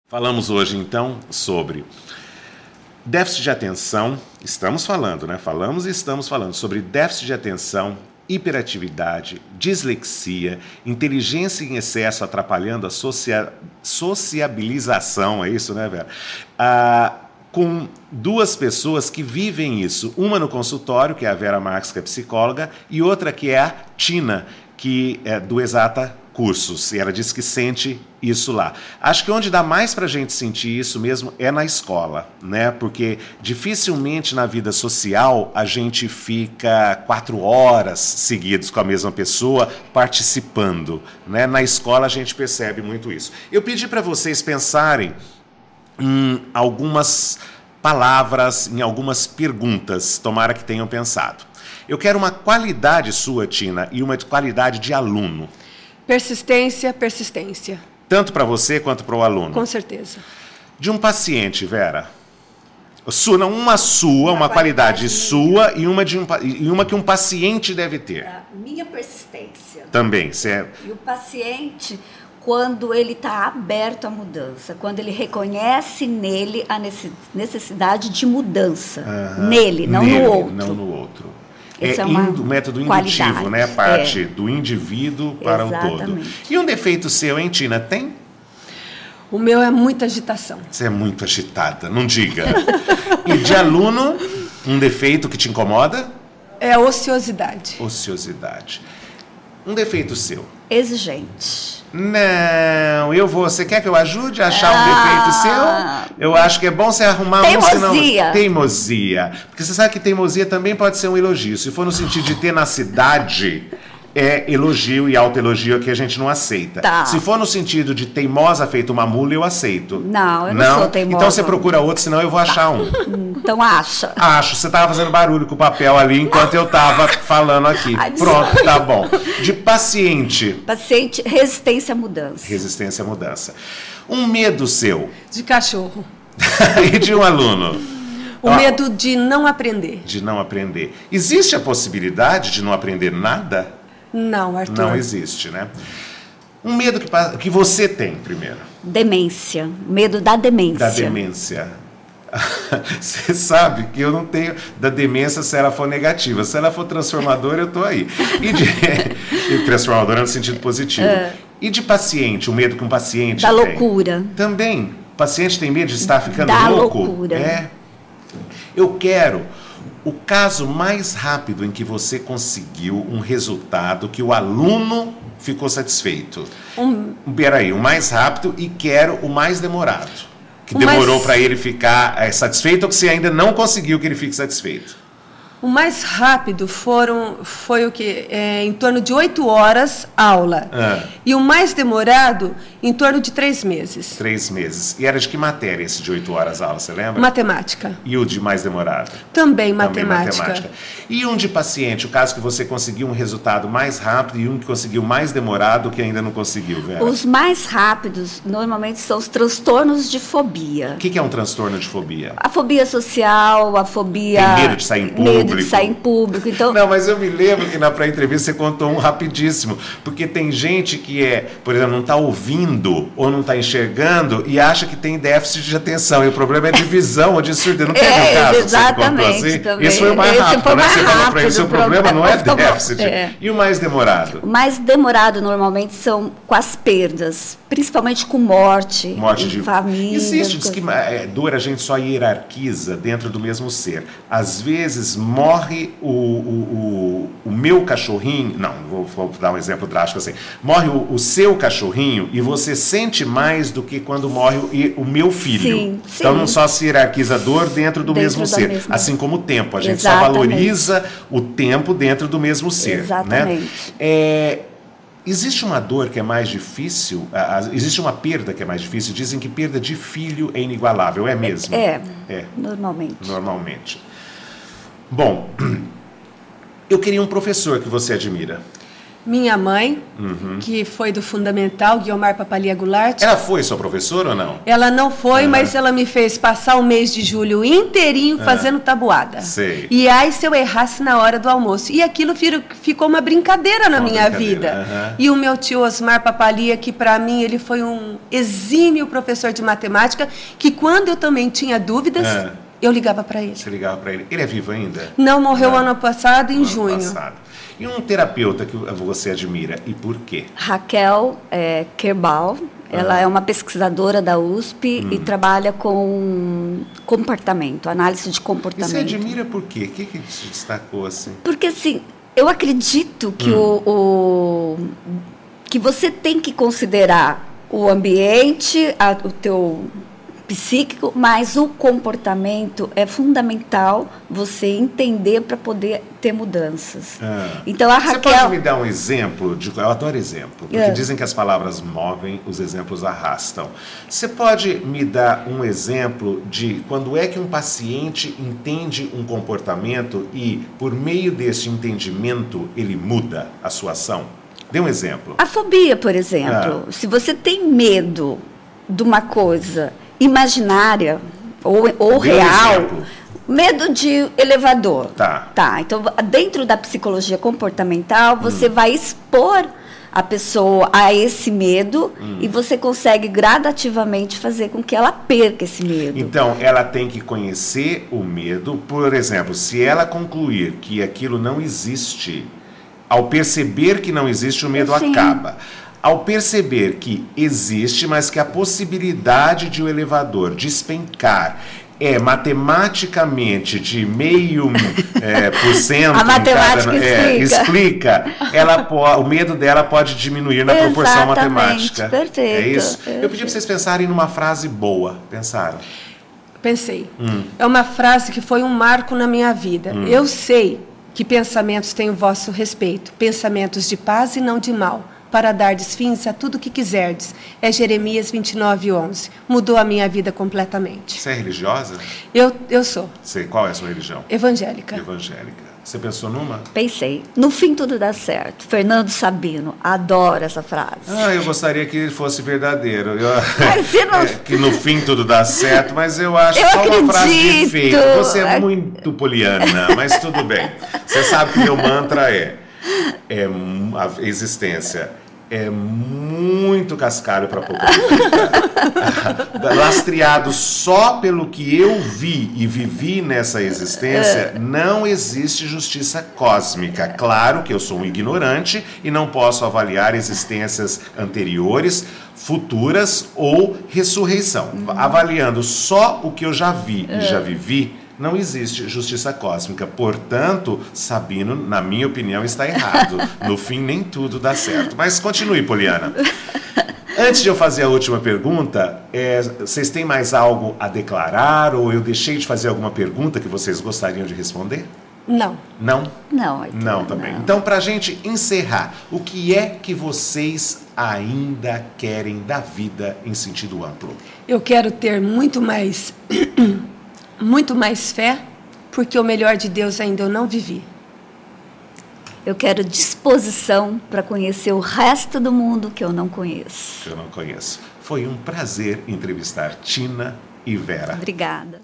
Falamos hoje, então, sobre déficit de atenção. Estamos falando, né? Falamos e estamos falando sobre déficit de atenção, hiperatividade, dislexia, inteligência em excesso atrapalhando a sociabilização, é isso, né, Vera? Com duas pessoas que vivem isso. Uma no consultório, que é a Vera Marques, que é psicóloga, e outra que é a Tina, que é do Exata Cursos, e ela diz que sente isso lá. Acho que onde dá mais para a gente sentir isso mesmo é na escola, né? Porque dificilmente na vida social a gente fica 4 horas seguidas com a mesma pessoa participando, né? Na escola a gente percebe muito isso. Eu pedi para vocês pensarem em algumas palavras, em algumas perguntas, tomara que tenham pensado. Eu quero uma qualidade sua, Tina, e uma qualidade de aluno. Persistência, persistência. Tanto para você quanto para o aluno? Com certeza. De um paciente, Vera. Uma qualidade sua e uma que um paciente deve ter. A minha persistência. Também, certo. E o paciente, quando ele está aberto à mudança, quando ele reconhece nele a necessidade de mudança. Nele, não no outro. Não no outro. É o método indutivo, né? Parte do indivíduo para o todo. E um defeito seu, hein, Tina? Tem? O meu é muita agitação. Você é muito agitada, não diga. E de aluno, um defeito que te incomoda? É a ociosidade. Ociosidade. Um defeito seu? Exigente. Não, você quer que eu ajude a achar um defeito seu? Eu acho que é bom você arrumar teimosia. Teimosia. Porque você sabe que teimosia também pode ser um elogio. Se for no sentido de tenacidade, é elogio e autoelogio aqui a gente não aceita. Tá. Se for no sentido de teimosa feito uma mula, eu aceito. Não, eu não sou teimosa. Então você procura outro, senão eu vou achar um. Então acha. Acho. Você estava fazendo barulho com o papel ali enquanto eu estava falando aqui. Pronto, tá bom. De paciente. Paciente, resistência à mudança. Resistência à mudança. Um medo seu. De cachorro. E de um aluno. O medo de não aprender. De não aprender. Existe a possibilidade de não aprender nada? Não, Arthur. Não existe, né? Um medo que você tem, primeiro. Demência. Medo da demência. Da demência. Você sabe que eu não tenho da demência se ela for negativa. Se ela for transformadora, eu estou aí. E transformadora no sentido positivo. E de paciente, o medo que um paciente da tem? Loucura. Também. O paciente tem medo de estar ficando da louco? Loucura. É. Eu quero o caso mais rápido em que você conseguiu um resultado que o aluno ficou satisfeito. Peraí, o mais rápido e quero o mais demorado. Que demorou para ele ficar satisfeito ou que você ainda não conseguiu que ele fique satisfeito? O mais rápido foi o quê? Em torno de 8 horas aula. E o mais demorado, em torno de 3 meses. 3 meses. E era de que matéria esse de 8 horas aula, você lembra? Matemática. E o de mais demorado? Também matemática. E um de paciente, o caso que você conseguiu um resultado mais rápido e um que conseguiu mais demorado que ainda não conseguiu, Vera? Os mais rápidos, normalmente, são os transtornos de fobia. O que é um transtorno de fobia? A fobia social, a fobia... Tem medo de sair em público. De sair em público, então... Não, mas eu me lembro que na pré-entrevista você contou um rapidíssimo, porque tem gente que por exemplo, não está ouvindo ou não está enxergando e acha que tem déficit de atenção, e o problema é de visão ou de surdez. Não teve um caso exatamente, que você contou assim? Também. Esse foi o mais rápido, né? Você falou para ele, seu problema não é déficit. E o mais demorado? O mais demorado, normalmente, são com as perdas, principalmente com morte de família. Existe, diz que dor a gente só hierarquiza dentro do mesmo ser. Às vezes morre o meu cachorrinho, não, vou dar um exemplo drástico assim, morre o seu cachorrinho e você sente mais do que quando morre o meu filho. Sim, então não só se hierarquiza a dor dentro do mesmo ser, assim como o tempo, a gente só valoriza o tempo dentro do mesmo ser. Exatamente. Né? Existe uma dor que é mais difícil, existe uma perda que é mais difícil, dizem que perda de filho é inigualável, é mesmo? Normalmente. Bom, eu queria um professor que você admira. Minha mãe, que foi do Fundamental, Guiomar Papalia Goulart. Ela foi sua professora ou não? Ela não foi, mas ela me fez passar o mês de julho inteirinho fazendo tabuada. Sei. E aí, se eu errasse na hora do almoço. E aquilo ficou uma brincadeira na minha vida. E o meu tio Osmar Papalia, que para mim ele foi um exímio professor de matemática, que quando eu também tinha dúvidas, eu ligava para ele. Você ligava para ele. Ele é vivo ainda? Não, morreu ano passado, em junho. Ano passado. E um terapeuta que você admira, e por quê? Raquel Kerbal, ela é uma pesquisadora da USP e trabalha com comportamento, análise de comportamento. E você admira por quê? O que se destacou assim? Porque, assim, eu acredito que, que você tem que considerar o ambiente, o teu psíquico, mas o comportamento é fundamental você entender para poder ter mudanças. Então a Raquel... Você pode me dar um exemplo? Eu adoro exemplo, porque dizem que as palavras movem, os exemplos arrastam. Você pode me dar um exemplo de quando é que um paciente entende um comportamento e, por meio desse entendimento, ele muda a sua ação? Dê um exemplo. A fobia, por exemplo. Se você tem medo de uma coisa imaginária ou real, medo de elevador. Tá. Então, dentro da psicologia comportamental, você vai expor a pessoa a esse medo e você consegue gradativamente fazer com que ela perca esse medo. Então, ela tem que conhecer o medo. Por exemplo, se ela concluir que aquilo não existe, ao perceber que não existe, o medo acaba. Ao perceber que existe, mas que a possibilidade de o elevador despencar é matematicamente de 0,5%, a matemática explica, o medo dela pode diminuir na proporção matemática. Perfeito. É isso? Eu pedi para vocês pensarem numa frase boa. Pensaram? Pensei. É uma frase que foi um marco na minha vida. Eu sei que pensamentos têm o vosso respeito, pensamentos de paz e não de mal, para dardes fins a tudo o que quiserdes. É Jeremias 29:11. Mudou a minha vida completamente. Você é religiosa? Eu sou. Qual é a sua religião? Evangélica. Evangélica. Você pensou numa? Pensei. No fim tudo dá certo. Fernando Sabino. Adoro essa frase. Eu gostaria que ele fosse verdadeiro. Não... que no fim tudo dá certo, mas eu acho só uma frase de efeito. Você é muito poliana, mas tudo bem. Você sabe que meu mantra é a existência é muito cascalho para pouco. Lastreado só pelo que eu vi e vivi nessa existência, não existe justiça cósmica. Claro que eu sou um ignorante e não posso avaliar existências anteriores, futuras ou ressurreição. Avaliando só o que eu já vi e já vivi, não existe justiça cósmica. Portanto, Sabino, na minha opinião, está errado. No fim, nem tudo dá certo. Mas continue, Poliana. Antes de eu fazer a última pergunta, vocês têm mais algo a declarar? Ou eu deixei de fazer alguma pergunta que vocês gostariam de responder? Não. Não? Não também. Então, para a gente encerrar, o que é que vocês ainda querem da vida em sentido amplo? Eu quero ter muito mais fé, porque o melhor de Deus ainda eu não vivi. Eu quero disposição para conhecer o resto do mundo que eu não conheço. Foi um prazer entrevistar Tina e Vera. Obrigada.